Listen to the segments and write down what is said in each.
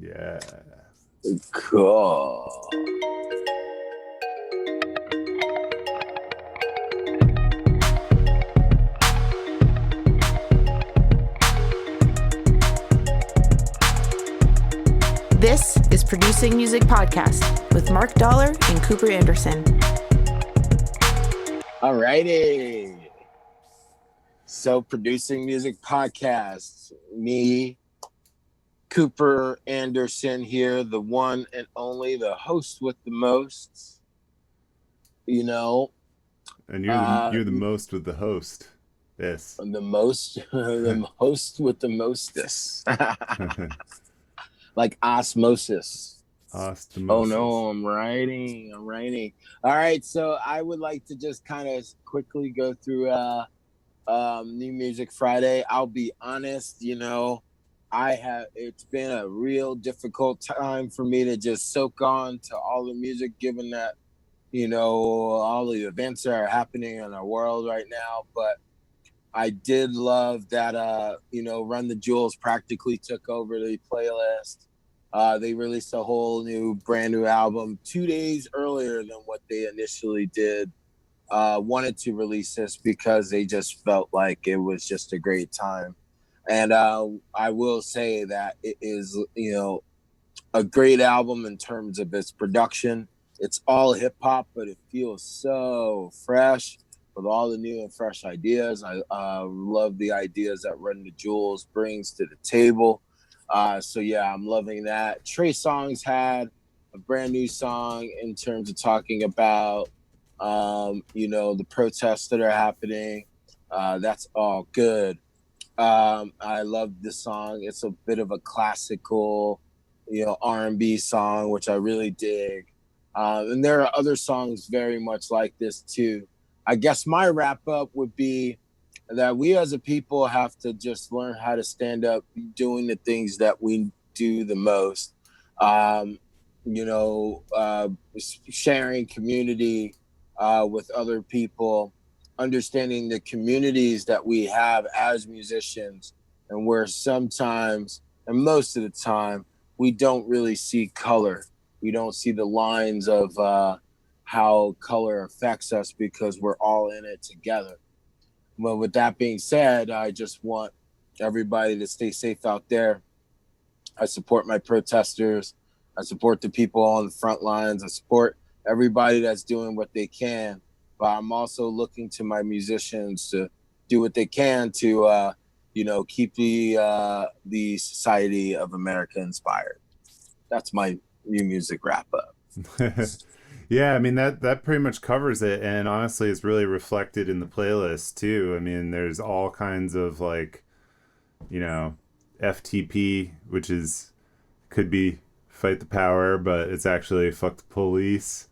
Yeah. Cool. This is Producing Music Podcast with Mark Dollar and Cooper Anderson. All righty. So, Producing Music Podcast, me, Cooper Anderson here, the one and only, the host with the most. You know, And you're the most with the host. Yes. the host with the mostest. Like osmosis. Osmosis. Oh no, I'm writing. All right, so I would like to just kind of quickly go through New Music Friday. I'll be honest, it's been a real difficult time for me to just soak on to all the music, given that, all the events that are happening in our world right now. But I did love that, Run the Jewels practically took over the playlist. They released a whole brand new album 2 days earlier than what they initially did. Wanted to release this because they just felt like it was just a great time. And I will say that it is, a great album in terms of its production. It's all hip hop, but it feels so fresh with all the new and fresh ideas. I love the ideas that Run the Jewels brings to the table. So yeah, I'm loving that. Trey Songz had a brand new song in terms of talking about, the protests that are happening. That's all good. I love the song. It's a bit of a classical, R&B song, which I really dig. And there are other songs very much like this too. I guess my wrap up would be that we as a people have to just learn how to stand up doing the things that we do the most. Um, Sharing community with other people, understanding the communities that we have as musicians, and where sometimes, and most of the time, we don't really see color. We don't see the lines of how color affects us because we're all in it together. Well, with that being said, I just want everybody to stay safe out there. I support my protesters. I support the people on the front lines. I support everybody that's doing what they can. But I'm also looking to my musicians to do what they can to, keep the society of America inspired. That's my new music wrap up. Yeah, I mean that pretty much covers it, and honestly it's really reflected in the playlist too. I mean, there's all kinds of like, you know, FTP, which is could be fight the power, but it's actually fuck the police.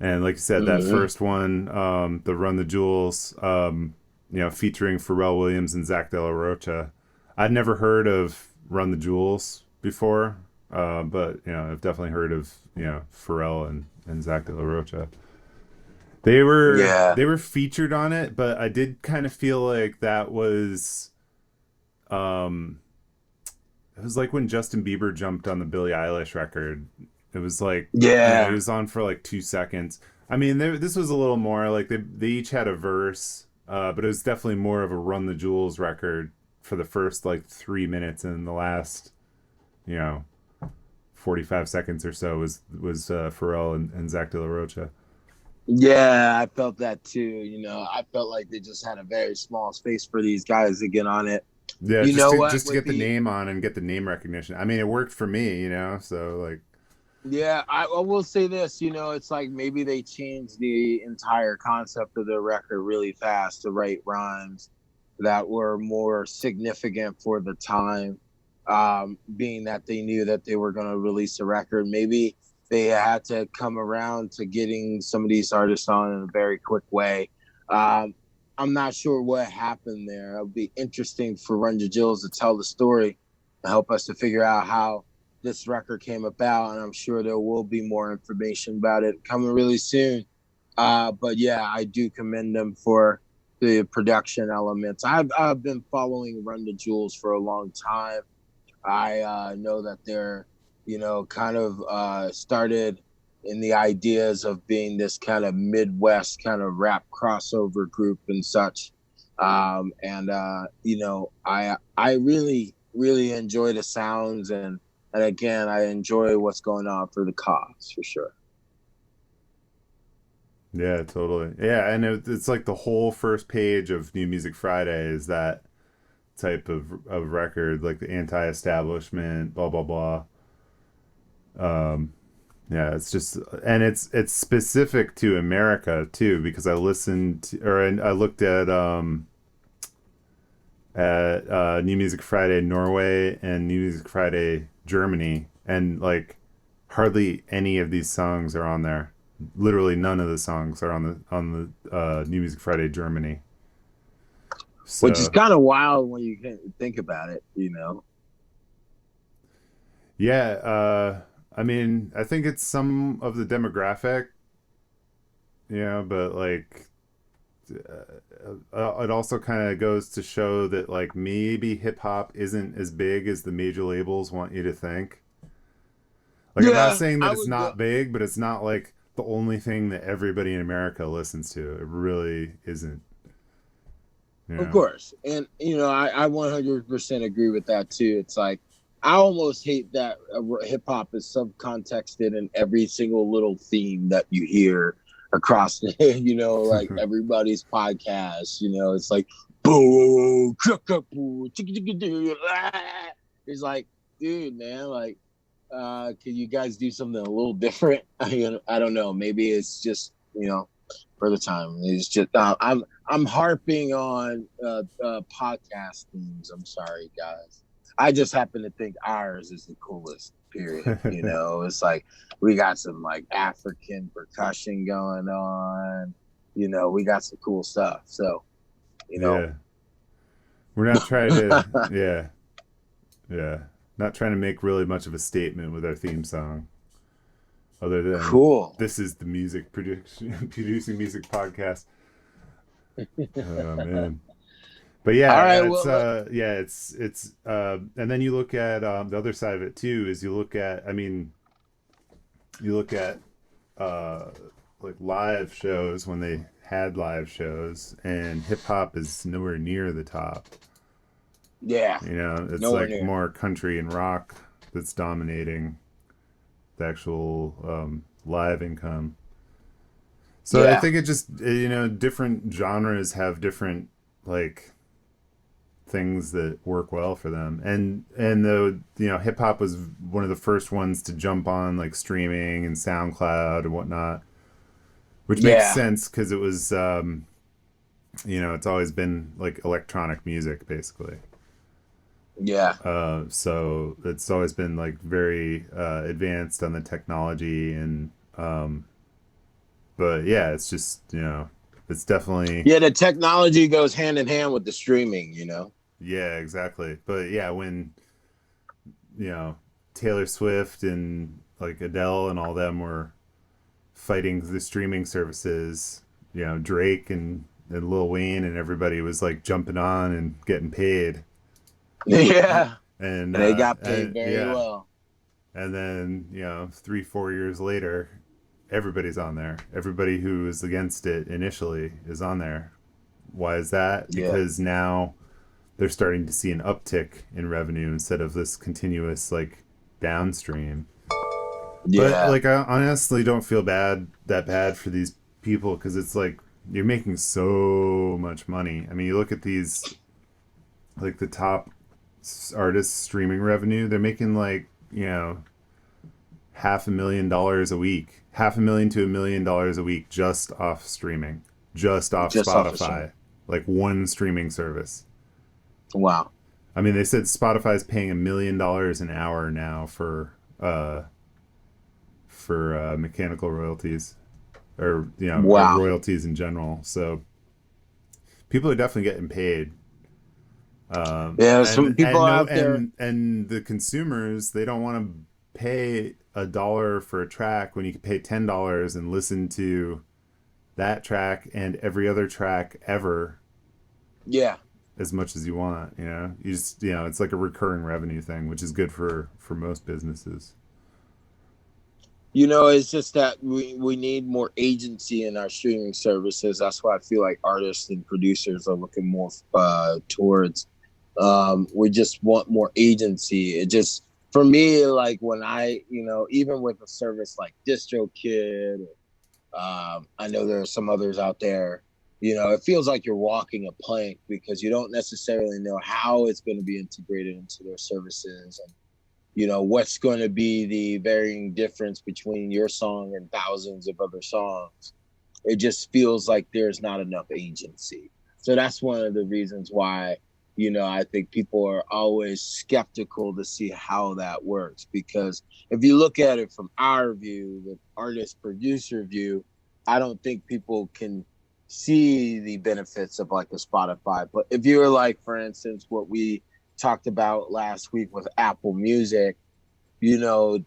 And like you said, that first one, the Run the Jewels, featuring Pharrell Williams and Zach De La Rocha. I'd never heard of Run the Jewels before, but I've definitely heard of Pharrell and Zach De La Rocha. They were featured on it, but I did kind of feel like that was, it was like when Justin Bieber jumped on the Billie Eilish record. It was like, he was on for like 2 seconds. I mean, this was a little more like they each had a verse, but it was definitely more of a Run the Jewels record for the first like 3 minutes, and the last, 45 seconds or so was Pharrell and Zach De La Rocha. Yeah, I felt that too. I felt like they just had a very small space for these guys to get on it. Yeah, just to get the name on and get the name recognition. I mean, it worked for me, so like. Yeah, I will say this, it's like maybe they changed the entire concept of the record really fast to write rhymes that were more significant for the time, being that they knew that they were going to release a record. Maybe they had to come around to getting some of these artists on in a very quick way. I'm not sure what happened there. It'll be interesting for Run the Jewels to tell the story to help us to figure out how this record came about, and I'm sure there will be more information about it coming really soon. But yeah, I do commend them for the production elements. I've been following Run the Jewels for a long time. I know that they're kind of started in the ideas of being this kind of Midwest kind of rap crossover group and such. And I really really enjoy the sounds, and again, I enjoy what's going on for the cause for sure. Yeah, totally. Yeah, and it's like the whole first page of New Music Friday is that type of record, like the anti-establishment, blah blah blah. Yeah, it's just, and it's specific to America too, because I listened to, or I looked at New Music Friday Norway and New Music Friday Germany, and like hardly any of these songs are on there. Literally none of the songs are on the New Music Friday Germany. Which is So kind of wild when you think about it. yeah, I mean, I think it's some of the demographic, but like it also kind of goes to show that like maybe hip hop isn't as big as the major labels want you to think. Like I'm not Yeah, saying that I it's would go. not big, but it's not like the only thing that everybody in America listens to. It really isn't. You Of know. course. And, I 100% agree with that too. It's like, I almost hate that hip hop is subcontexted in every single little theme that you hear across the, like everybody's podcast. It's like, boo, boo, it's like, dude, man, like, can you guys do something a little different? I don't know. Maybe it's just, for the time. It's just I'm harping on podcast themes. I'm sorry, guys. I just happen to think ours is the coolest. Period. It's like we got some like African percussion going on. We got some cool stuff. So, you know, Yeah, we're not trying to. Yeah, yeah, not trying to make really much of a statement with our theme song, other than cool. this is the music production producing music podcast. Oh man. But All yeah, right. it's Well, and then you look at the other side of it too. Is you look at, I mean, you look at uh, like live shows when they had live shows, and hip hop is nowhere near the top. yeah, It's nowhere like near. more country and rock that's dominating the actual live income. So I Yeah, think it just different genres have different like things that work well for them, and the hip hop was one of the first ones to jump on like streaming and SoundCloud and whatnot, which makes yeah, sense because it was it's always been like electronic music basically. yeah. So it's always been like very advanced on the technology, and but yeah, it's just it's definitely. Yeah, the technology goes hand in hand with the streaming. Yeah, exactly. But yeah, when you know Taylor Swift and like Adele and all them were fighting the streaming services, Drake and Lil Wayne and everybody was like jumping on and getting paid. Yeah. And And they got paid very yeah, well. and then 3-4 years later, everybody's on there. Everybody who was against it initially is on there. Why is that? Yeah. Because now they're starting to see an uptick in revenue instead of this continuous like downstream. But Yeah. like I honestly don't feel that bad for these people, because it's like you're making so much money. I mean, you look at these like the top artists streaming revenue, they're making like $500,000 a week, 500,000 to $1 million a week just off streaming, just off Just off the stream. Spotify, like one streaming service. Wow. I mean, they said Spotify's paying $1 million an hour now for mechanical royalties, or or Wow. royalties in general. So people are definitely getting paid. Yeah, some And people no, out there. and the consumers, they don't want to pay $1 for a track when you can pay $10 and listen to that track and every other track ever Yeah. as much as you want. You just it's like a recurring revenue thing, which is good for most businesses. It's just that we need more agency in our streaming services. That's why I feel like artists and producers are looking more towards. We just want more agency. It just, for me, like when even with a service like DistroKid, I know there are some others out there. It feels like you're walking a plank because you don't necessarily know how it's going to be integrated into their services, and what's going to be the varying difference between your song and thousands of other songs. It just feels like there's not enough agency. So that's one of the reasons why I think people are always skeptical to see how that works, because if you look at it from our view, the artist producer view, I don't think people can see the benefits of like a Spotify. But if you're like, for instance, what we talked about last week with Apple Music,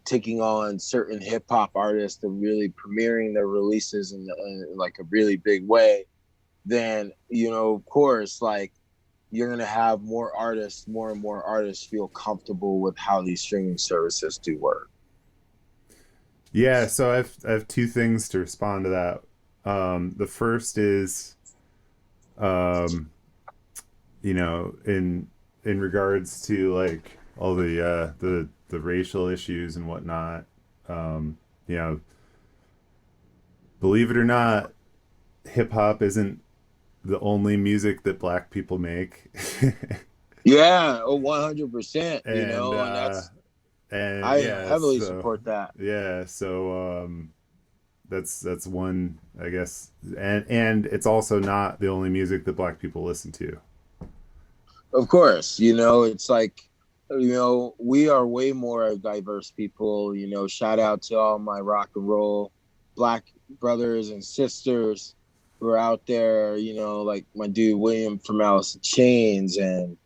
taking on certain hip hop artists and really premiering their releases in like a really big way, then, of course, like you're going to have more and more artists feel comfortable with how these streaming services do work. Yeah, so I have two things to respond to that. The first is, um, in regards to like all the racial issues and whatnot. Um, you know, believe it or not, hip hop isn't the only music that black people make. Yeah, 100%, and and and I yeah, heavily so support that. yeah, so that's one, I guess, and it's also not the only music that black people listen to. Of course, it's like, we are way more diverse people. Shout out to all my rock and roll black brothers and sisters who are out there, like my dude William from Alice in Chains, and,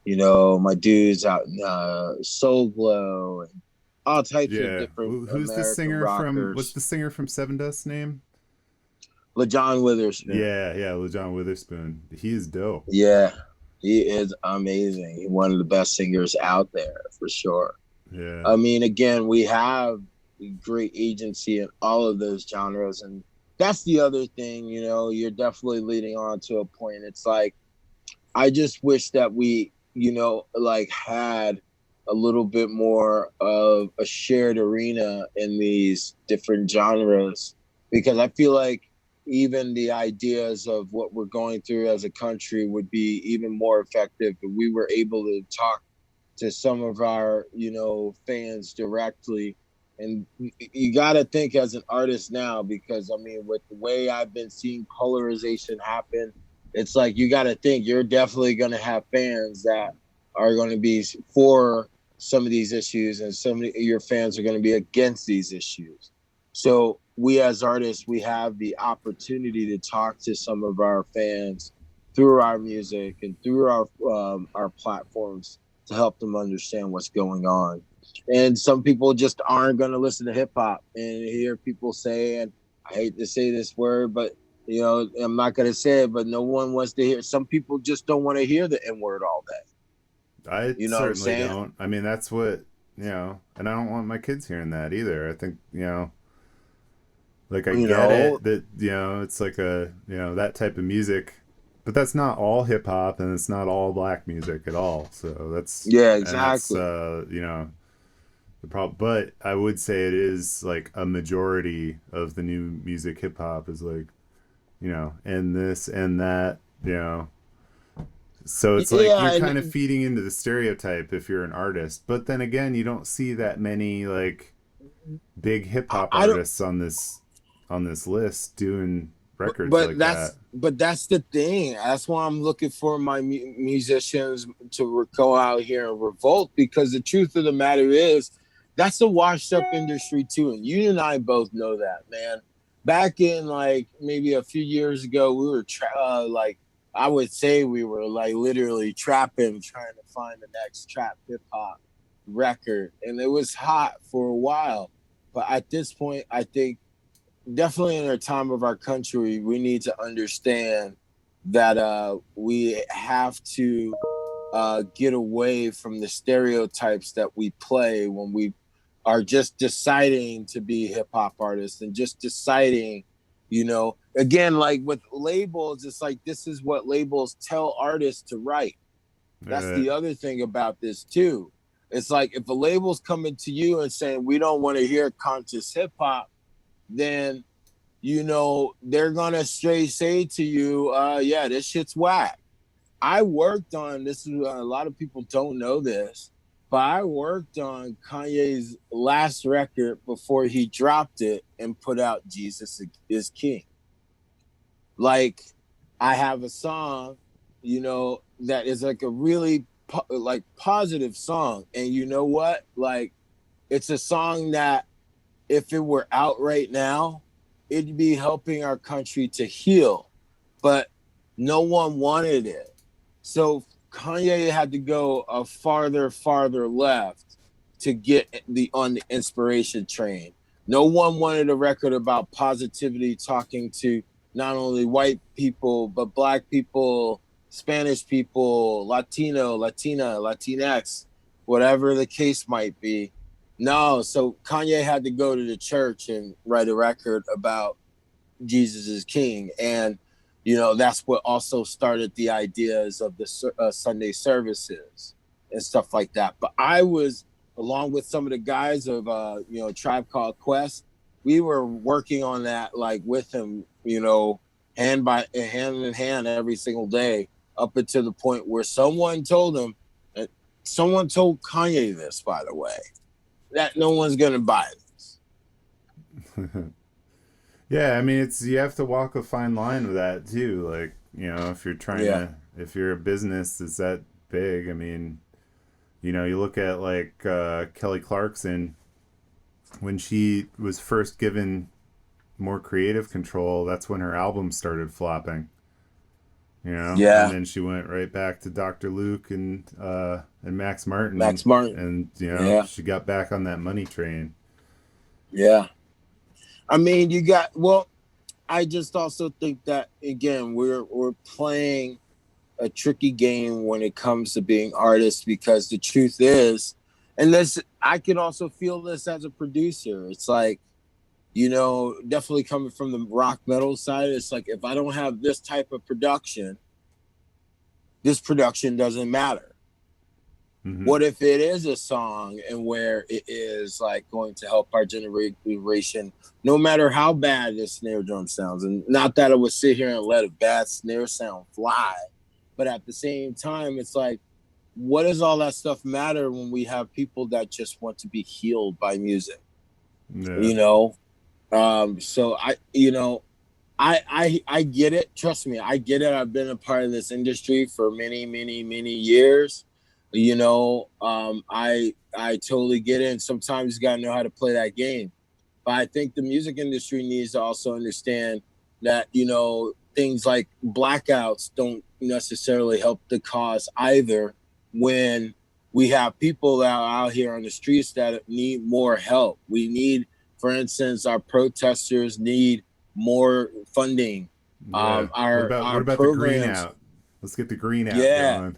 my dudes out in Soul Glow, and all types of Yeah, different who's the American singer from? What's rockers. the singer from Seven Dust name? LaJohn Witherspoon. Yeah, John Witherspoon. He is dope. Yeah, he is amazing. He's one of the best singers out there for sure. Yeah, I mean, again, we have great agency in all of those genres. And that's the other thing, you're definitely leading on to a point. It's like, I just wish that we, like had a little bit more of a shared arena in these different genres, because I feel like even the ideas of what we're going through as a country would be even more effective if we were able to talk to some of our fans directly. And you got to think as an artist now, because I mean, with the way I've been seeing polarization happen, it's like you got to think you're definitely going to have fans that are going to be for some of these issues, and some of your fans are going to be against these issues. So we as artists, we have the opportunity to talk to some of our fans through our music and through our platforms to help them understand what's going on. And some people just aren't going to listen to hip hop and hear people say, and I hate to say this word, but I'm not going to say it, but no one wants to hear. Some people just don't want to hear the N word all day. I You know what I'm certainly saying? don't. I mean, that's what, and I don't want my kids hearing that either. I think, like I You get know, it that, it's like that type of music, but that's not all hip hop and it's not all black music at all. So yeah, that's exactly. the problem. But I would say it is like a majority of the new music, hip hop is like, and this and that, so it's like Yeah, you're kind of and feeding into the stereotype if you're an artist. But then again, you don't see that many like big hip hop I don't. artists on this list doing records But like that. that's the thing. That's why I'm looking for my musicians to go out here and revolt. Because the truth of the matter is, that's a washed up industry too, and you and I both know that, man. Back in like maybe a few years ago, we were like, I would say we were like literally trapping, trying to find the next trap hip hop record, and it was hot for a while. But at this point, I think definitely in our time of our country, we need to understand that we have to get away from the stereotypes that we play when we are just deciding to be hip hop artists and just deciding, again, like with labels, it's like this is what labels tell artists to write. That's the other thing about this too. It's like if a label's coming to you and saying we don't want to hear conscious hip hop, then they're gonna straight say to you, yeah, this shit's whack. I worked on this. A lot of people don't know this, but I worked on Kanye's last record before he dropped it and put out Jesus is King. Like, I have a song, that is like a really positive song. And you know what? Like, it's a song that if it were out right now, it'd be helping our country to heal. But no one wanted it. So Kanye had to go a farther left to get on the inspiration train. No one wanted a record about positivity, talking to not only white people, but black people, Spanish people, Latino, Latina, Latinx, whatever the case might be. No, so Kanye had to go to the church and write a record about Jesus is King. And that's what also started the ideas of the Sunday services and stuff like that. But I was, along with some of the guys of, Tribe Called Quest, we were working on that, like with him, hand in hand every single day, up until the point where someone told Kanye this, by the way, that no one's going to buy this. Yeah, I mean, you have to walk a fine line with that too. Like, if you're trying if you're a business that's that big, I mean, you look at like Kelly Clarkson, when she was first given more creative control, that's when her album started flopping. Yeah. And then she went right back to Dr. Luke and Max Martin. And she got back on that money train. Yeah. I mean, I just also think that, again, we're playing a tricky game when it comes to being artists, because the truth is, and I can also feel this as a producer. It's like, definitely coming from the rock metal side, it's like, if I don't have this type of production, this production doesn't matter. Mm-hmm. What if it is a song and where it is like going to help our generation, no matter how bad the snare drum sounds? And not that I would sit here and let a bad snare sound fly, but at the same time, it's like, what does all that stuff matter when we have people that just want to be healed by music? Yeah. So I get it. Trust me, I get it. I've been a part of this industry for many, many, many years. I totally get it. And sometimes you got to know how to play that game. But I think the music industry needs to also understand that, things like blackouts don't necessarily help the cause either, when we have people that are out here on the streets that need more help. We need, for instance, our protesters need more funding. Yeah. What about the green out? Let's get the green out going.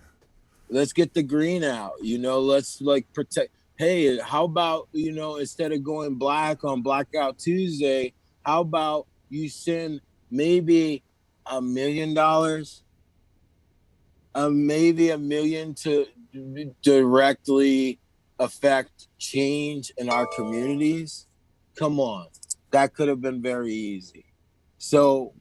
Let's get the green out. Let's like protect. Hey, how about, instead of going black on Blackout Tuesday, how about you send maybe $1 million, maybe $1 million to directly affect change in our communities? Come on. That could have been very easy. So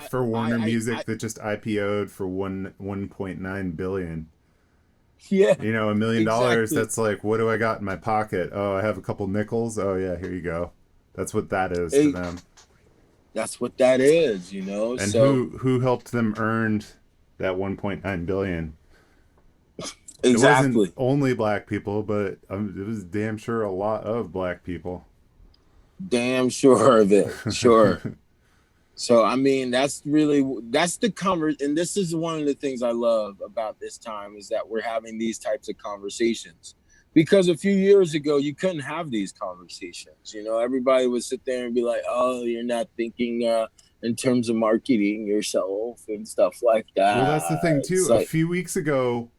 for Warner Music that just IPO'd for $1.9 billion. Yeah, $1 million. Exactly. That's like, what do I got in my pocket? Oh, I have a couple nickels. Oh yeah, here you go. That's what that is to them. That's what that is, And so, who helped them earn that $1.9 billion? Exactly. It wasn't only black people, but it was damn sure a lot of black people. Damn sure of it. Sure. So, I mean, that's the conversation. And this is one of the things I love about this time, is that we're having these types of conversations. Because a few years ago, you couldn't have these conversations. Everybody would sit there and be like, oh, you're not thinking in terms of marketing yourself and stuff like that. Well, that's the thing, too. A few weeks ago,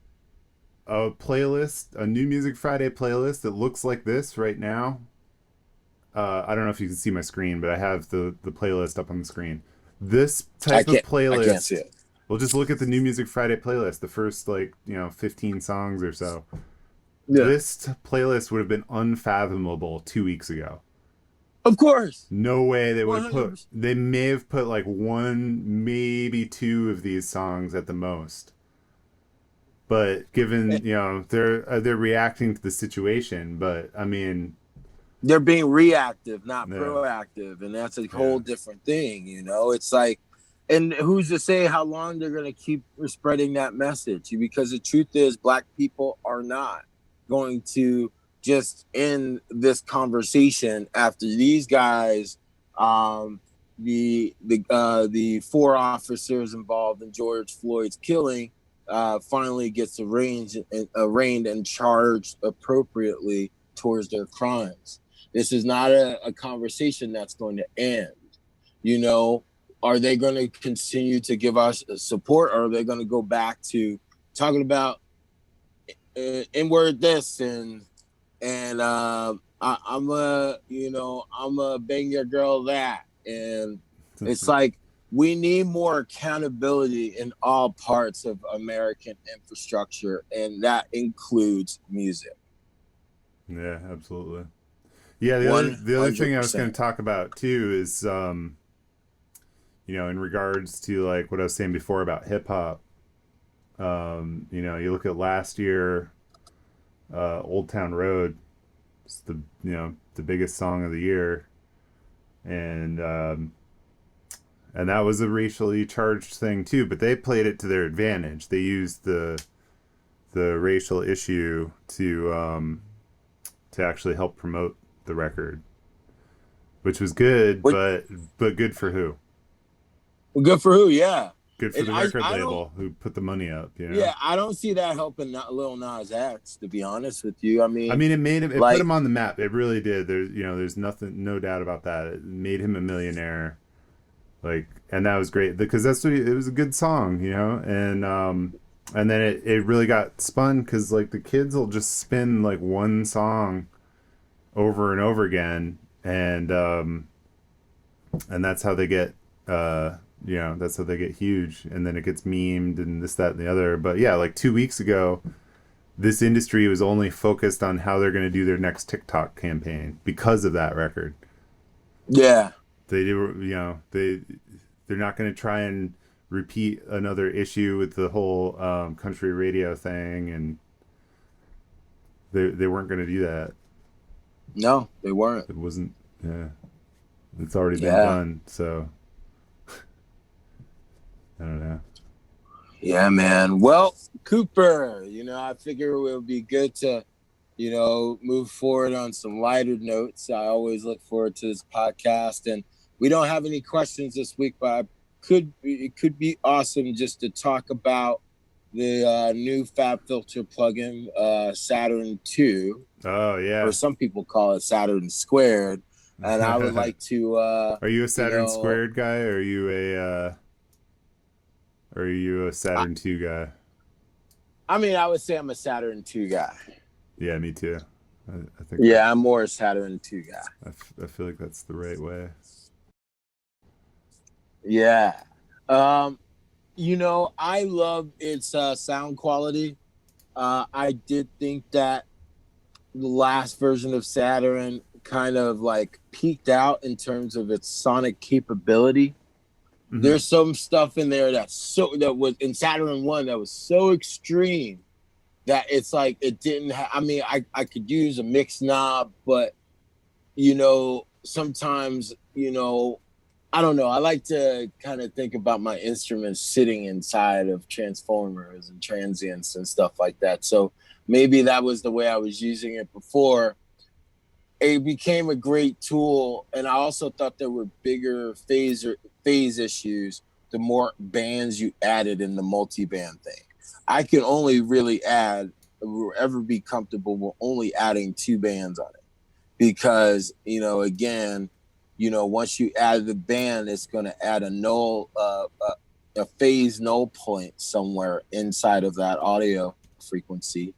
a playlist, a New Music Friday playlist that looks like this right now. I don't know if you can see my screen, but I have the playlist up on the screen. This type of I can't see playlist. it. Well, just look at the New Music Friday playlist. The first 15 songs or so. Yeah. This playlist would have been unfathomable 2 weeks ago. Of course. No way they would have 100%. they may have put like one, maybe two of these songs at the most. But given, they're reacting to the situation, but I mean, they're being reactive, not Yeah. proactive, and that's a whole different thing. It's like, and who's to say how long they're going to keep spreading that message? Because the truth is, Black people are not going to just end this conversation after these guys, the 4 officers involved in George Floyd's killing, finally gets arraigned and charged appropriately towards their crimes. This is not a conversation that's going to end. Are they going to continue to give us support, or are they going to go back to talking about N-word this and I'm a bang your girl that, and it's like we need more accountability in all parts of American infrastructure, and that includes music. Yeah, absolutely. Yeah, the other thing I was 100%. going to talk about too is, in regards to like what I was saying before about hip hop. You look at last year, Old Town Road, it's the biggest song of the year, and that was a racially charged thing too. But they played it to their advantage. They used the racial issue to actually help promote the record, which was good, but good for who? Well, good for who? Yeah. Good for the record label who put the money up. Yeah, I don't see that helping Lil Nas X, to be honest with you. I mean, it made him, put him on the map. It really did. There's no doubt about that. It made him a millionaire. And that was great because it was a good song, and then it really got spun because like the kids will just spin like one song over and over again, and that's how they get that's how they get huge, and then it gets memed and this, that, and the other. But yeah, like 2 weeks ago, this industry was only focused on how they're going to do their next TikTok campaign because of that record. Yeah, they do. They're not going to try and repeat another issue with the whole country radio thing, and they weren't going to do that. No, they weren't. It wasn't. Yeah, it's already been done. So I don't know. Yeah, man. Well, Cooper, I figure it would be good to, move forward on some lighter notes. I always look forward to this podcast, and we don't have any questions this week, but it could be awesome just to talk about the new FabFilter plugin, Saturn 2. Oh, yeah. Or some people call it Saturn Squared. And I would like to... are you a Saturn Squared guy, or are you a Saturn 2 guy? I mean, I would say I'm a Saturn 2 guy. Yeah, me too. I think. Yeah, I'm more a Saturn 2 guy. I feel like that's the right way. Yeah. I love its sound quality. I did think that the last version of Saturn kind of like peaked out in terms of its sonic capability. Mm-hmm. There's some stuff in there that was in Saturn 1 that was so extreme that it's like it didn't I could use a mix knob, but sometimes I don't know. I like to kind of think about my instruments sitting inside of transformers and transients and stuff like that. So maybe that was the way I was using it before. It became a great tool, and I also thought there were bigger phase issues the more bands you added in the multi-band thing. I can only really ever be comfortable with only adding 2 bands on it, because once you add the band, it's going to add a null, a phase null point somewhere inside of that audio frequency.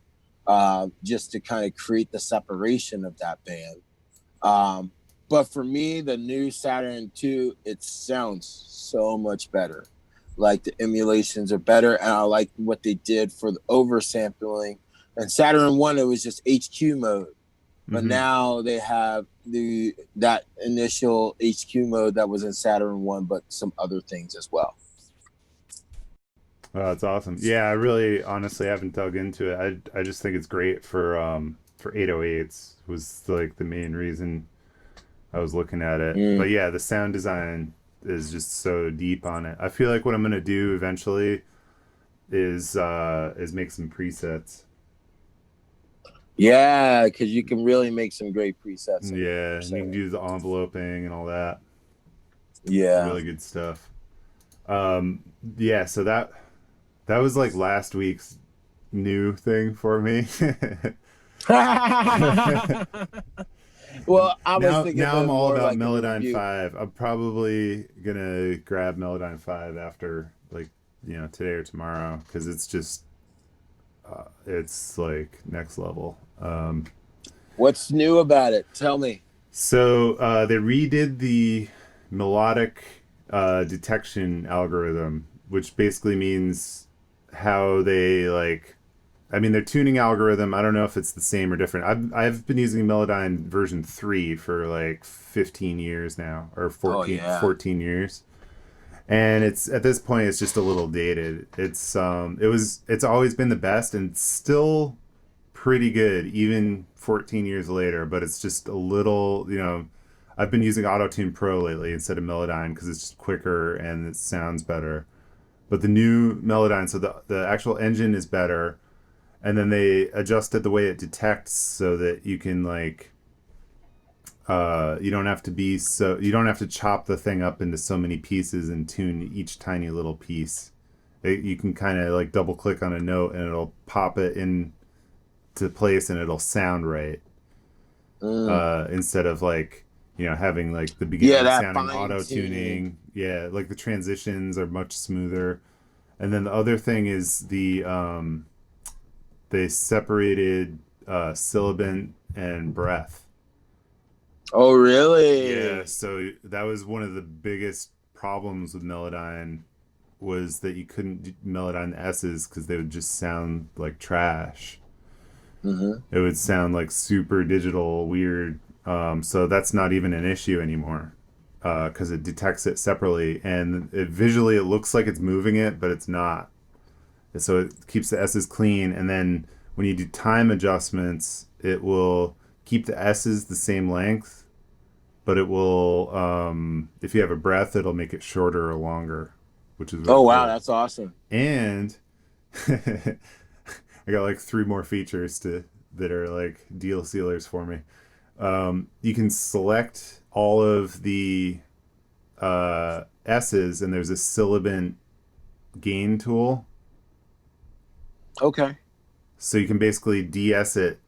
just to kind of create the separation of that band. But for me, the new Saturn II, it sounds so much better. Like the emulations are better, and I like what they did for the oversampling. And Saturn One, it was just HQ mode, but now they have that initial HQ mode that was in Saturn One, but some other things as well. Oh, that's awesome. Yeah, I really honestly haven't dug into it. I just think it's great for 808s was like the main reason I was looking at it. But yeah, the sound design is just so deep on it. I feel like what I'm gonna do eventually is make some presets. Yeah, because you can really make some great presets. Yeah, and you can do the enveloping and all that. Yeah. Really good stuff. Yeah, so that was like last week's new thing for me. Well, I was thinking now I'm all about like Melodyne 5. I'm probably gonna grab Melodyne 5 after like today or tomorrow because it's just it's like next level. What's new about it? Tell me. So they redid the melodic detection algorithm, which basically means how they like. I mean, their tuning algorithm, I don't know if it's the same or different. I've been using Melodyne version 3 for like 15 years now, or 14 years. And it's at this point it's just a little dated. It's always been the best and still pretty good even 14 years later, but it's just a little, I've been using Auto-Tune Pro lately instead of Melodyne because it's just quicker and it sounds better. But the new Melodyne, so the actual engine is better. And then they adjusted the way it detects so that you can like you don't have to chop the thing up into so many pieces and tune each tiny little piece. You can kind of like double click on a note and it'll pop it in to place and it'll sound right. Instead of like having like the beginning sounding auto tuning. Yeah, like the transitions are much smoother. And then the other thing is they separated sibilant and breath. Oh, really? Yeah, so that was one of the biggest problems with Melodyne was that you couldn't Melodyne the S's because they would just sound like trash. It would sound like super digital, weird. So that's not even an issue anymore because it detects it separately and visually it looks like it's moving it, but it's not. So it keeps the S's clean, and then when you do time adjustments, it will keep the S's the same length, but it will, if you have a breath, it'll make it shorter or longer, which is really cool. Wow, cool. that's awesome. And I got like 3 more features that are like deal sealers for me. You can select all of the S's, and there's a sibilant gain tool. Okay. So you can basically de-S it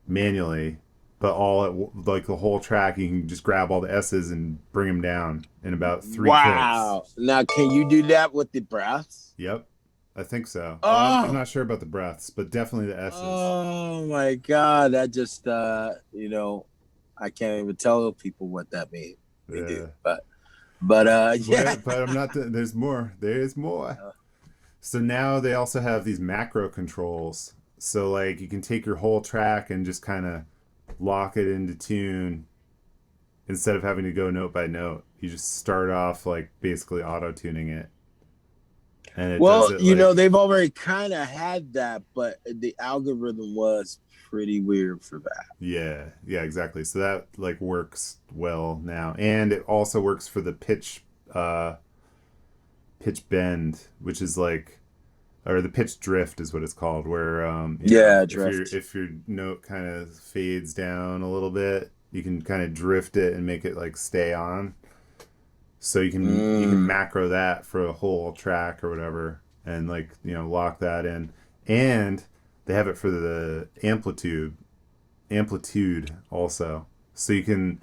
manually, but like the whole track, you can just grab all the S's and bring them down in about 3 Wow. clicks. Now, can you do that with the breaths? Yep, I think so. Oh. I'm not sure about the breaths, but definitely the S's. Oh my God, that just I can't even tell people what that means. We do, but yeah. But I'm not. There's more. There is more. So now they also have these macro controls. So like you can take your whole track and just kind of lock it into tune instead of having to go note by note. You just start off like basically auto tuning it. And it does it they've already kind of had that, but the algorithm was pretty weird for that. Yeah, exactly. So that like works well now, and it also works for the pitch bend, which is like, or the pitch drift is what it's called, where drift. If your note kind of fades down a little bit, you can kind of drift it and make it like stay on. So you can macro that for a whole track or whatever, and like lock that in, and they have it for the amplitude also. So you can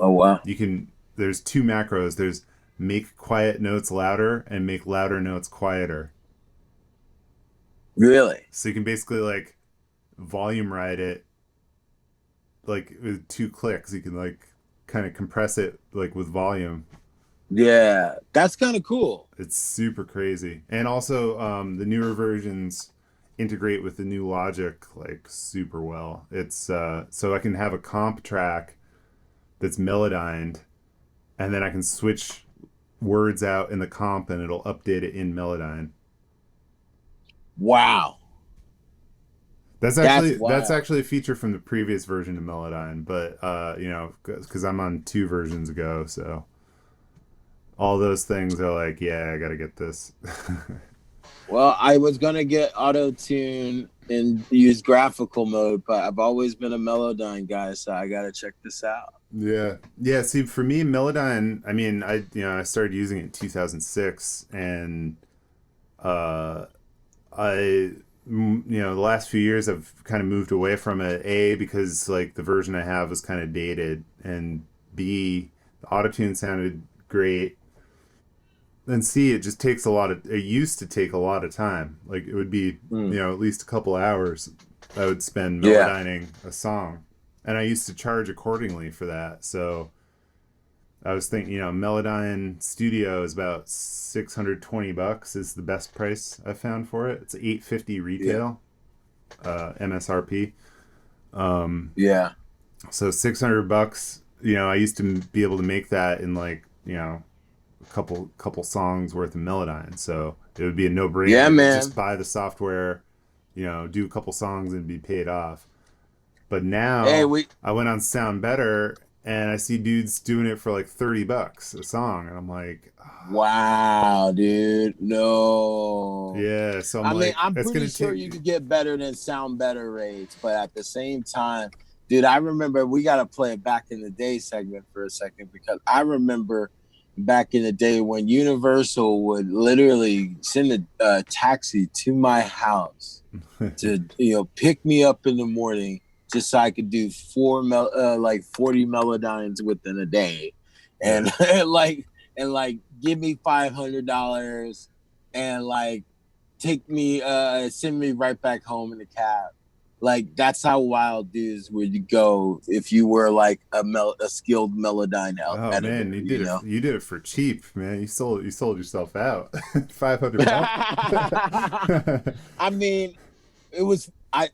there's 2 macros. There's make quiet notes louder and make louder notes quieter. Really? So you can basically like volume ride it like with 2 clicks. You can like kind of compress it like with volume. Yeah, that's kind of cool. It's super crazy. And also, the newer versions integrate with the new Logic like super well. It's so I can have a comp track that's melodined, and then I can switch words out in the comp, and it'll update it in Melodyne. Wow. That's Wild. actually a feature from the previous version of Melodyne, but you know, because I'm on 2 versions ago, so all those things are like, yeah, I gotta get this. Well, I was gonna get auto tune and use graphical mode, but I've always been a Melodyne guy, so I gotta check this out. Yeah, yeah. See, for me, Melodyne. I mean, I started using it in 2006, and uh, the last few years I've kind of moved away from it. A, because like the version I have was kind of dated, and B, the autotune sounded great. And C, it just takes a lot of. It used to take a lot of time. Like it would be, Mm. at least a couple hours I would spend Yeah. melodining a song, and I used to charge accordingly for that. So I was thinking, Melodyne Studio is about $620 is the best price I found for it. It's $850 Yeah. retail, MSRP. Yeah. So $600. I used to be able to make that in like a couple songs worth of Melodyne. So it would be a no brainer. Yeah, man. Just buy the software, do a couple songs and be paid off. But now Hey, I went on Sound Better and I see dudes doing it for like $30 a song, and I'm like, wow, dude. No. yeah. So I I'm mean, like, I'm it's pretty gonna sure take. you could get better than Sound Better rates, but at the same time, dude, I remember we got to play a back in the day segment for a second, because I remember back in the day when Universal would literally send a taxi to my house to pick me up in the morning just so I could do 40 Melodynes within a day, and like give me $500 and like take me send me right back home in the cab. Like that's how wild dudes would go if you were like a skilled Melodyne Oh editor, man, you did it for cheap, man. You sold yourself out. 500 bucks. I mean, it was I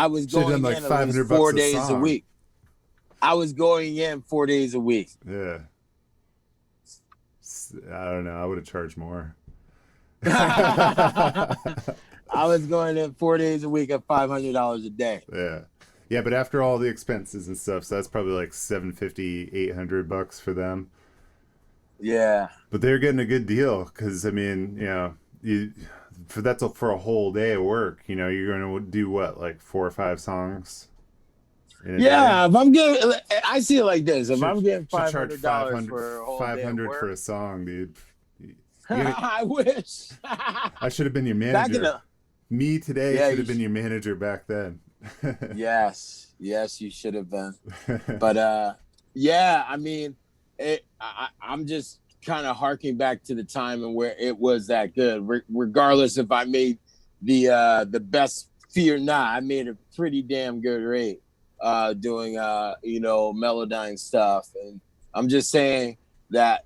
was Should have done going like in at 500 least bucks 4 days a song. week. I was going in 4 days a week. Yeah. I don't know. I would have charged more. I was going in 4 days a week at $500 a day. Yeah. Yeah, but after all the expenses and stuff, so that's probably like 750, 800 bucks for them. Yeah. But they're getting a good deal because I mean, for a whole day of work. You're going to do what, like 4 or 5 songs in a day? Yeah, if I'm getting, I see it like this. If I'm getting Should charge $500 for a whole day of 500 work, for a song, dude. I wish. I should have been your Back in manager. Me today Yeah, should have been your manager back then. yes, you should have been. But yeah, I mean, I'm just kind of harking back to the time and where it was that good. Regardless if I made the best fee or not, I made a pretty damn good rate doing Melodyne stuff. And I'm just saying that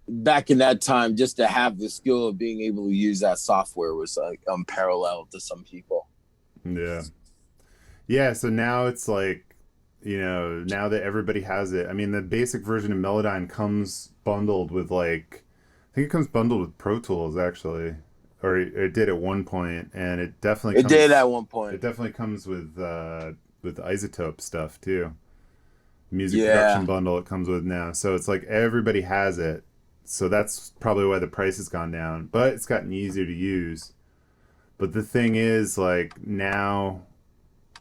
back in that time, just to have the skill of being able to use that software was like unparalleled to some people. Yeah. Yeah, so now it's like, now that everybody has it. I mean, the basic version of Melodyne comes bundled with like, I think it comes bundled with Pro Tools actually, or it did at one point, and it definitely It did at one point. It definitely comes with Isotope stuff too. Music Yeah. production bundle it comes with now, so it's like everybody has it. So that's probably why the price has gone down, but it's gotten easier to use. But the thing is, like, now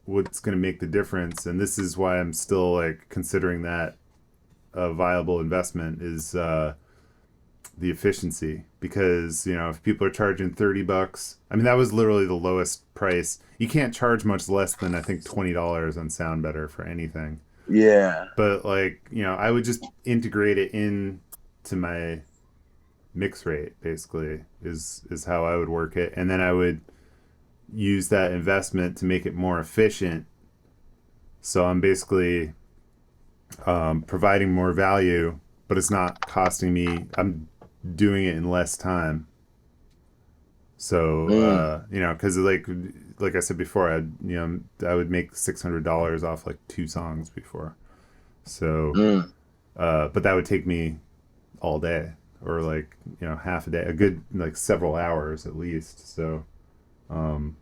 what's going to make the difference, and this is why I'm still like considering that a viable investment, is the efficiency. Because if people are charging $30, I mean that was literally the lowest price. You can't charge much less than I think $20 on Sound Better for anything. Yeah. But like I would just integrate it in to my mix rate, basically is how I would work it, and then I would use that investment to make it more efficient. So I'm basically providing more value, but it's not costing me. I'm doing it in less time. So Mm, because like I said before, I would make $600 off like two songs before. So, mm. but that would take me all day or like half a day, a good like several hours at least. So um,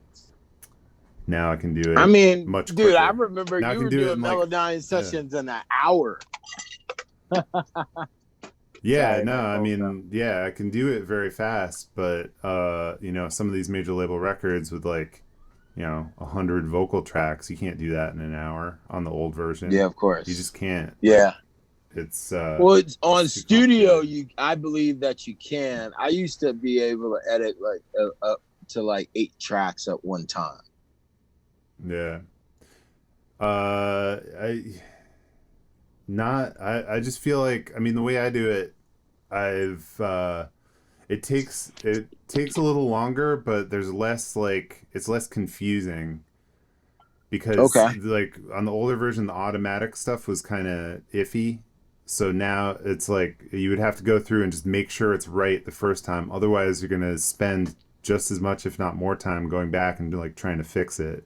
now I can do I it mean, much dude, I quicker. remember Now I you can were do it doing in like Melodyne yeah. sessions in an hour. Yeah, Sorry, no, I Marco. mean, yeah, I can do it very fast, but some of these major label records with like, 100 vocal tracks, you can't do that in an hour on the old Yeah, version. of You course. just can't. Like Yeah. it's Well, it's on it's too studio. complicated. You, I believe that you can. I used to be able to edit like up to like 8 tracks at one time. Yeah. I not I just feel like I mean the way I do it, I've it takes a little longer, but there's less like it's less confusing because Okay. like on the older version the automatic stuff was kind of iffy, so now it's like you would have to go through and just make sure it's right the first time, otherwise you're going to spend just as much if not more time going back and like trying to fix it.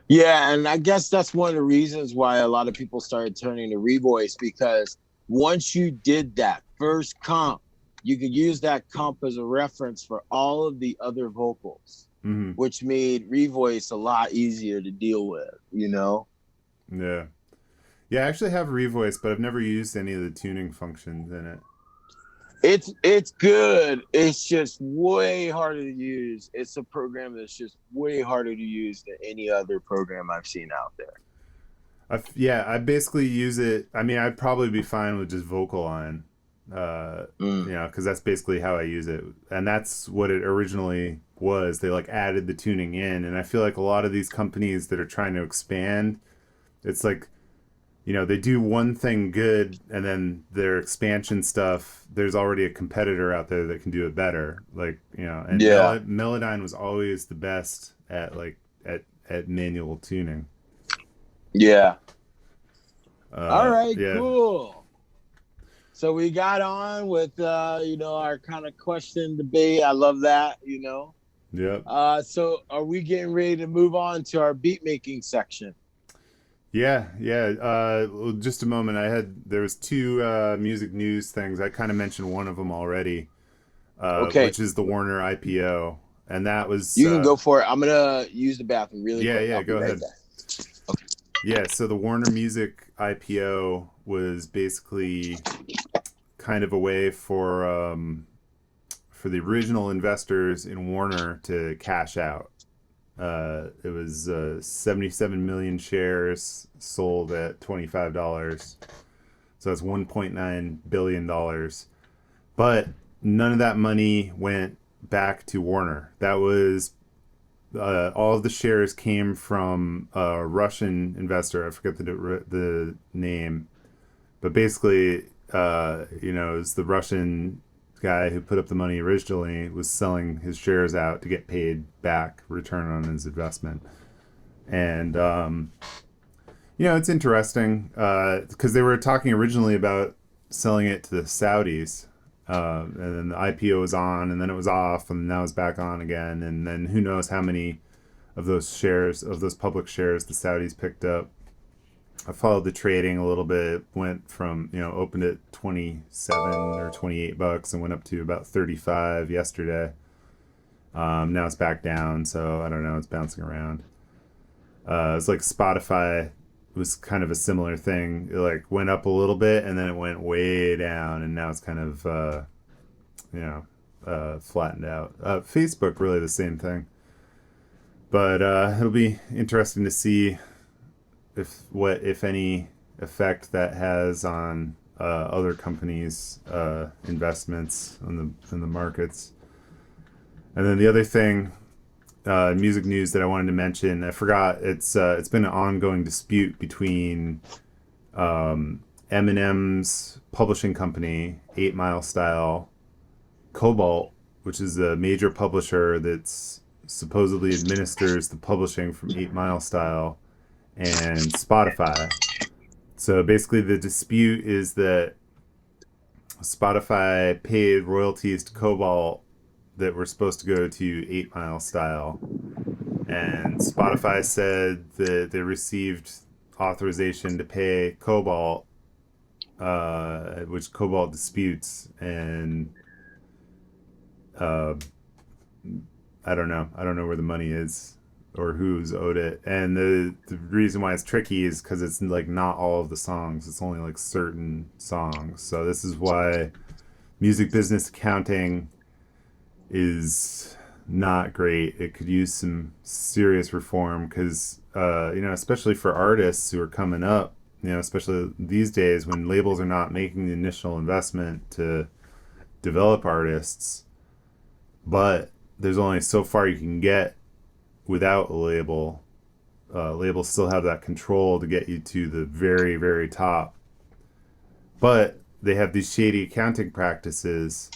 Yeah, and I guess that's one of the reasons why a lot of people started turning to Revoice because once you did that first comp, you could use that comp as a reference for all of the other vocals, Hmm. which made Revoice a lot easier to deal with, you know? Yeah, yeah, I actually have Revoice, but I've never used any of the tuning functions in it. It's good. It's just way harder to use. It's a program that's just way harder to use than any other program I've seen out there. Yeah, I basically use it. I mean, I'd probably be fine with just vocal line, uh, Mm. because that's basically how I use it, and that's what it originally was. They like added the tuning in, and I feel like a lot of these companies that are trying to expand, it's like they do one thing good, and then their expansion stuff. There's already a competitor out there that can do it better. Like and Yeah. Melodyne was always the best at like at manual tuning. Yeah. All right, Yeah. cool. So we got on with our kind of question debate. I love that. Yep. So are we getting ready to move on to our beat making section? Yeah, yeah. Well, just a moment. There was two music news things. I kind of mentioned one of them already, Okay, which is the Warner IPO, and that was you can go for it. I'm gonna use the bathroom really yeah, quick. yeah. I'll be Go right ahead. back. Okay. Yeah, so the Warner Music IPO was basically kind of a way for the original investors in Warner to cash out. It was 77 million shares sold at $25. So that's $1.9 billion. But none of that money went back to Warner. That was all of the shares came from a Russian investor. I forget the name, but basically, it was the Russian guy who put up the money originally was selling his shares out to get paid back return on his investment. And it's interesting because they were talking originally about selling it to the Saudis, and then the IPO was on, and then it was off, and now it's back on again, and then who knows how many of those public shares the Saudis picked up. I followed the trading a little bit. Went from opened at 27 or $28 and went up to about 35 yesterday. Now it's back down, so I don't know. It's bouncing around. It's like Spotify was kind of a similar thing. It like went up a little bit and then it went way down, and now it's kind of flattened out. Facebook really the same thing, but it'll be interesting to see if any effect that has on other companies' investments in the markets. And then the other thing, music news that I wanted to mention, I forgot. It's been an ongoing dispute between Eminem's publishing company, 8 Mile Style, Cobalt, which is a major publisher that's supposedly administers the publishing from 8 Mile Style and Spotify. So basically, the dispute is that Spotify paid royalties to Cobalt that were supposed to go to 8 Mile Style. And Spotify said that they received authorization to pay Cobalt, which Cobalt disputes. And I don't know. I don't know where the money is or who's owed it. And the reason why it's tricky is because it's like not all of the songs. It's only like certain songs. So this is why music business accounting is not great. It could use some serious reform because, especially for artists who are coming up, especially these days when labels are not making the initial investment to develop artists, but there's only so far you can get without a label. Labels still have that control to get you to the very, very top. But they have these shady accounting practices,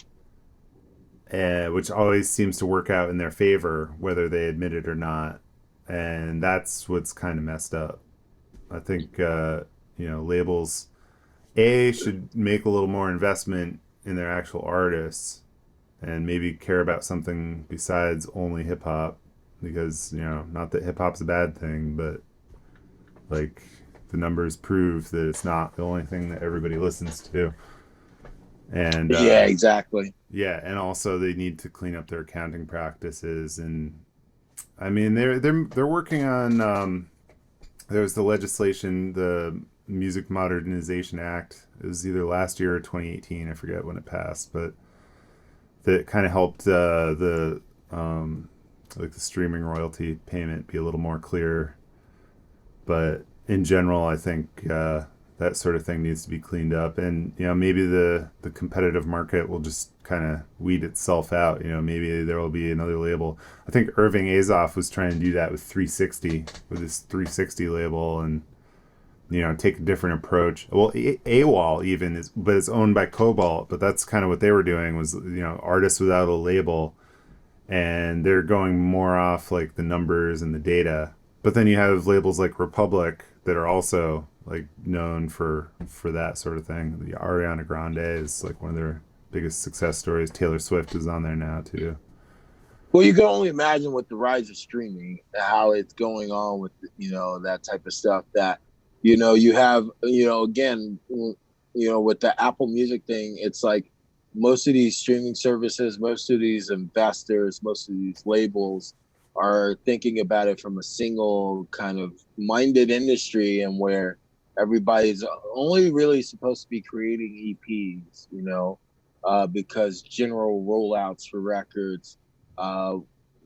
which always seems to work out in their favor, whether they admit it or not. And that's what's kind of messed up. I think, labels, should make a little more investment in their actual artists and maybe care about something besides only hip hop, because not that hip hop's a bad thing, but like the numbers prove that it's not the only thing that everybody listens to. And yeah, exactly. Yeah, and also they need to clean up their accounting practices. And I mean, they're working on. There's the legislation, the Music Modernization Act. It was either last year or 2018. I forget when it passed, but that kind of helped the streaming royalty payment be a little more clear. But in general, I think that sort of thing needs to be cleaned up, and maybe the competitive market will just kind of weed itself out. Maybe there will be another label. I think Irving Azoff was trying to do that with 360, with his 360 label, and take a different approach. Well, AWOL even is, but it's owned by Cobalt. But that's kind of what they were doing, was artists without a label, and they're going more off like the numbers and the data. But then you have labels like Republic that are also like known for that sort of thing. The Ariana Grande is like one of their biggest success stories. Taylor Swift is on there now too. Well, you can only imagine with the rise of streaming, how it's going on with that type of stuff. That you have again, with the Apple Music thing, it's like most of these streaming services, most of these investors, most of these labels are thinking about it from a single kind of minded industry, and where everybody's only really supposed to be creating EPs, because general rollouts for records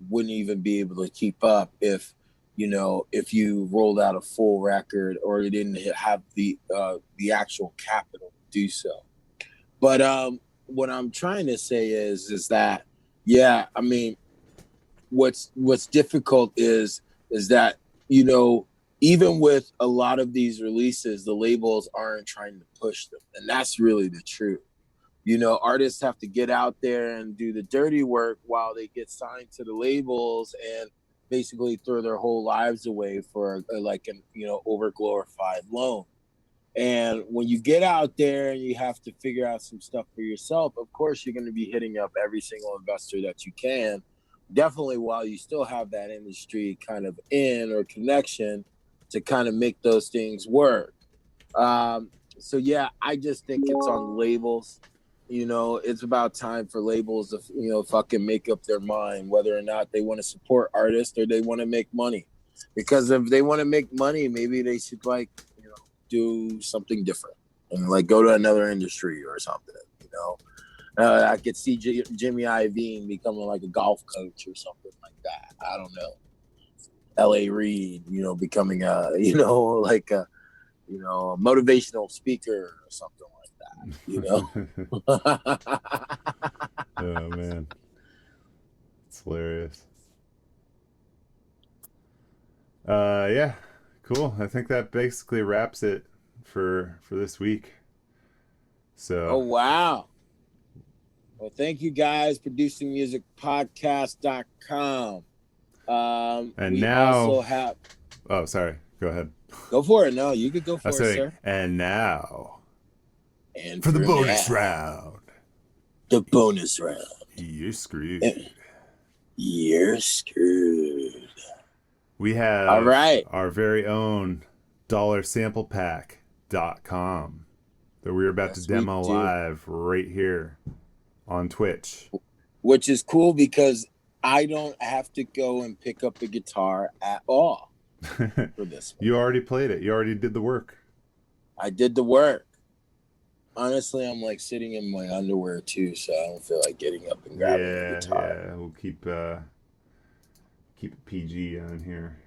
wouldn't even be able to keep up if you rolled out a full record, or you didn't have the actual capital to do so. But what I'm trying to say is that, yeah, I mean, what's difficult is that even with a lot of these releases, the labels aren't trying to push them, and that's really the truth. Artists have to get out there and do the dirty work while they get signed to the labels, and basically throw their whole lives away for an overglorified loan. And when you get out there and you have to figure out some stuff for yourself, of course you're going to be hitting up every single investor that you can, definitely while you still have that industry kind of in or connection to kind of make those things work. So yeah, I just think it's on labels. It's about time for labels to fucking make up their mind whether or not they want to support artists or they want to make money. Because if they want to make money, maybe they should do something different and go to another industry or something. I could see Jimmy Iovine becoming like a golf coach or something like that. I don't know. L.A. Reid, becoming a motivational speaker or something like that. Oh man, it's hilarious. Yeah, cool. I think that basically wraps it for this week. So. Oh wow. Well, thank you guys. ProducingMusicPodcast.com. And We now, also have. oh, sorry. Go ahead. Go for it. No, you could go I for was it, saying, sir. and now And for the bonus now, round, the bonus round. you're screwed. You're screwed. We have All right. our very own $samplepack.com that we're about Yes, to we demo do. live right here on Twitch. Which is cool because I don't have to go and pick up a guitar at all for this one. You already played it. You already did the work. I did the work. Honestly, I'm like sitting in my underwear too, so I don't feel like getting up and grabbing a guitar. Yeah. We'll keep it PG on here.